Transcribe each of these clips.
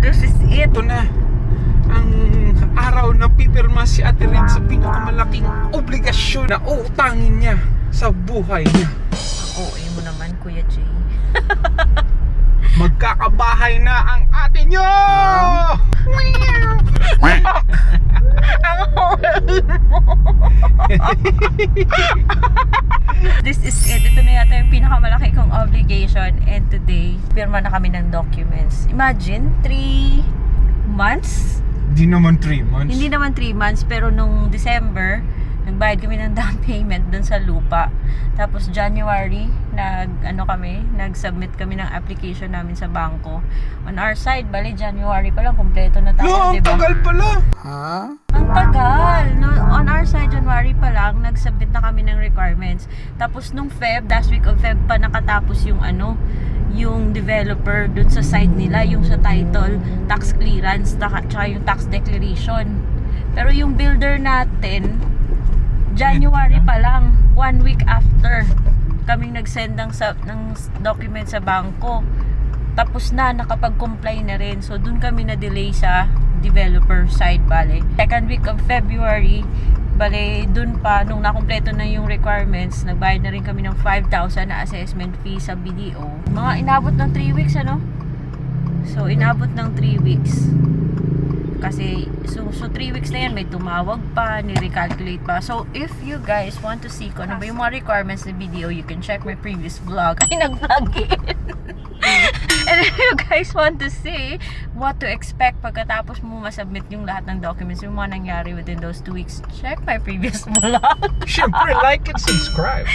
This is it. Ito na ang araw na pipirma si Ate Rin sa pinakamalaking obligasyon na uutangin niya sa buhay niya. Oo, mo naman, Kuya Jay. Magkakabahay na ang ate nyo! Ang horror mo! This is it. Ito na yata yung pinakamalaki kong obligation. And today, pirma na kami ng documents. Imagine, 3 months? Di naman 3 months. Hindi naman 3 months, pero nung December, nagbayad kami ng down payment dun sa lupa. Tapos January, nag-submit kami ng application namin sa bangko. On our side, bali January pa lang, kompleto na tayo, No, ang diba? tagal pala. Ha? Ang tagal! No, on our side, January pa lang, nag-submit na kami ng requirements. Tapos nung last week of Feb pa nakatapos yung developer dun sa side nila, yung sa title, tax clearance, tsaka yung tax declaration. Pero yung builder natin, January pa lang, 1 week after kaming nag-send ng document sa bangko. Tapos na, nakapag-comply na rin. So, dun kami na-delay sa developer side, bale. Second week of February, bale, dun pa, nung nakumpleto na yung requirements, nagbayad na rin kami ng 5,000 na assessment fee sa BDO. Mga inabot ng 3 weeks, ano? So, inabot ng 3 weeks. Kasi, so 3 weeks na yan, may tumawag pa, ni-recalculate pa. So, if you guys want to see kung ano ba yung mga requirements ng BDO, you can check my previous vlog. Ay, nag-vlog in. And if you guys want to see what to expect pagkatapos mo masubmit yung lahat ng documents, yung mga nangyari within those 2 weeks, check my previous vlog. Siyempre, like and subscribe.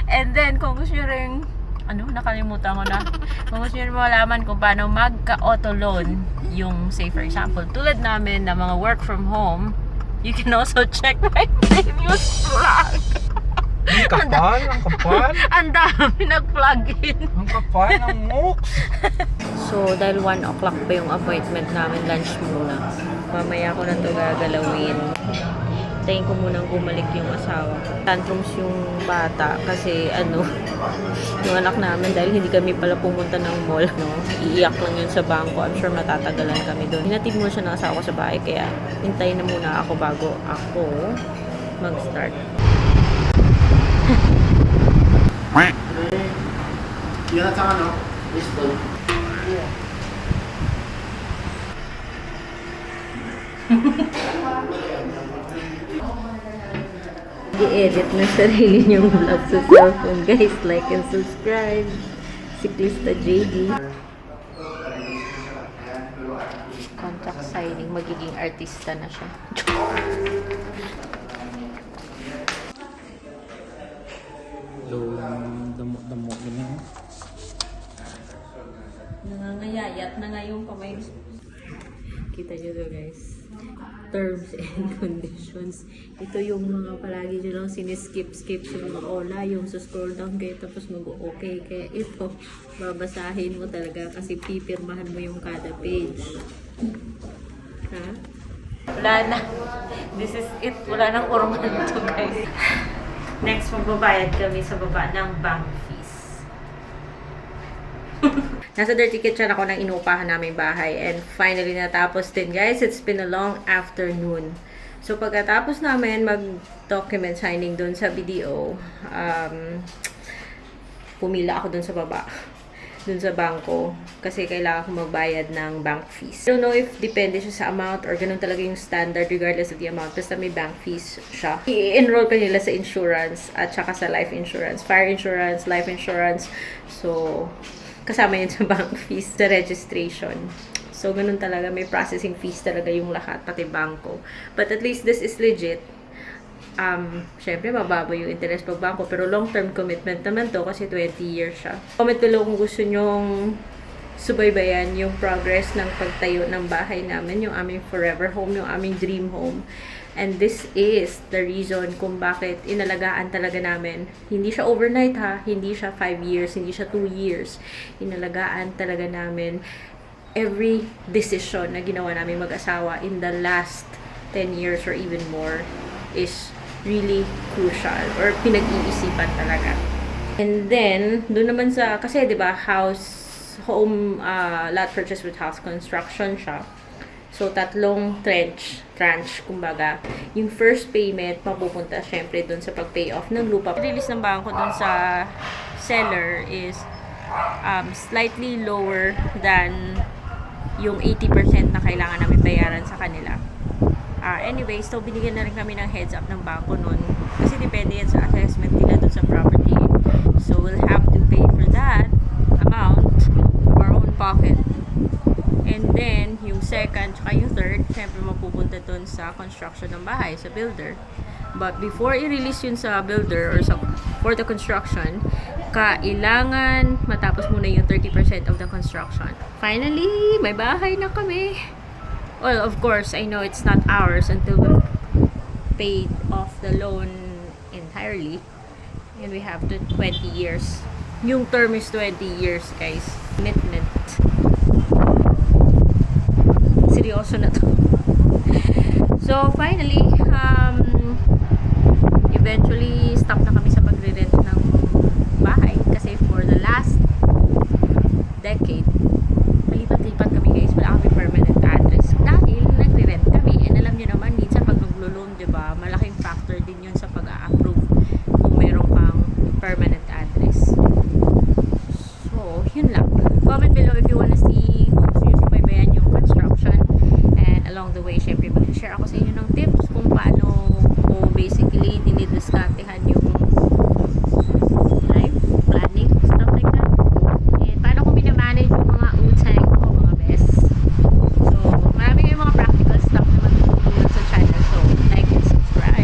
And then, kung gusto nyo rin, nakalimutan ko na. Kung gusto nyo rin malaman kung paano magka-auto loan, yung, say for example, tulad namin na mga work from home, you can also check my previous vlog. Ang kapal, ang kapal. Ang dami nag-plug in. Ang kapal ng mooks. So, dahil 1 o'clock pa yung appointment namin, lunch muna. Mamaya ko na ito gagalawin. Tayin ko munang bumalik yung asawa. Tantrums yung bata kasi yung anak namin dahil hindi kami pala pumunta ng mall. Iiyak lang yun sa bangko. I'm sure matatagalan kami doon. Hinatid mo siya ng asawa ko sa bahay kaya hintayin na muna ako bago ako mag-start. Yan at saka baseball. I-edit na sarili niyong vlog sa cellphone. Guys, like and subscribe. Si Krista JD. Contract signing. Magiging artista na siya. Damo ganyan. Nangangayayat na nga yung kamay. Kita nyo to guys. Terms and conditions. Ito yung mga palagi nyo lang siniskip yung mga ola, yung scroll down kayo tapos mag-okay. Kaya ito, babasahin mo talaga kasi pipirmahan mo yung kada page. Ha? Wala na. This is it. Wala nang urman to guys. Next, magbabayad kami sa baba ng bank fees. Nasa Dirty Kitchen ako nang inupahan namin bahay. And finally natapos din guys. It's been a long afternoon. So pagkatapos namin mag-document signing dun sa BDO, pumila ako dun sa baba. Dun sa bangko. Kasi kailangan ko magbayad ng bank fees. I don't know if depende siya sa amount or ganun talaga yung standard regardless of the amount. Basta may bank fees siya. I-enroll ka nila sa insurance at saka sa life insurance. Fire insurance, life insurance. So, kasama yun sa bank fees, sa registration. So, ganun talaga. May processing fees talaga yung lahat, pati bangko. But at least this is legit. Syempre, mababa yung interest pag bangko. Pero long-term commitment naman to kasi 20 years siya. Comment below kung gusto nyong subaybayan yung progress ng pagtayo ng bahay namin, yung aming forever home, yung aming dream home. And this is the reason kung bakit inalagaan talaga namin. Hindi siya overnight ha, hindi siya 5 years, hindi siya 2 years. Inalagaan talaga namin every decision na ginawa namin mag-asawa in the last 10 years or even more is really crucial or pinag-iisipan talaga. And then, doon naman sa, kasi 'di ba, house home lot purchase with house construction siya. So, tatlong tranche, kumbaga. Yung first payment, mapupunta syempre dun sa pag-pay off ng lupa. Release ng bangko dun sa seller is slightly lower than yung 80% na kailangan namin bayaran sa kanila. Anyway, so binigyan na rin kami ng heads up ng bangko nun. Kasi depende yan sa assessment nila dun sa property. So, we'll have to pay for that amount from our own pocket. And then, yung second, tsaka yung third, syempre mapupunta dun sa construction ng bahay, sa builder. But before i-release yun sa builder or for the construction, kailangan matapos muna yung 30% of the construction. Finally, may bahay na kami. Well, of course, I know it's not ours until we've paid off the loan entirely. And we have to 20 years. Yung term is 20 years, guys. Commitment. Seryoso na to. So, finally, eventually, stop na kami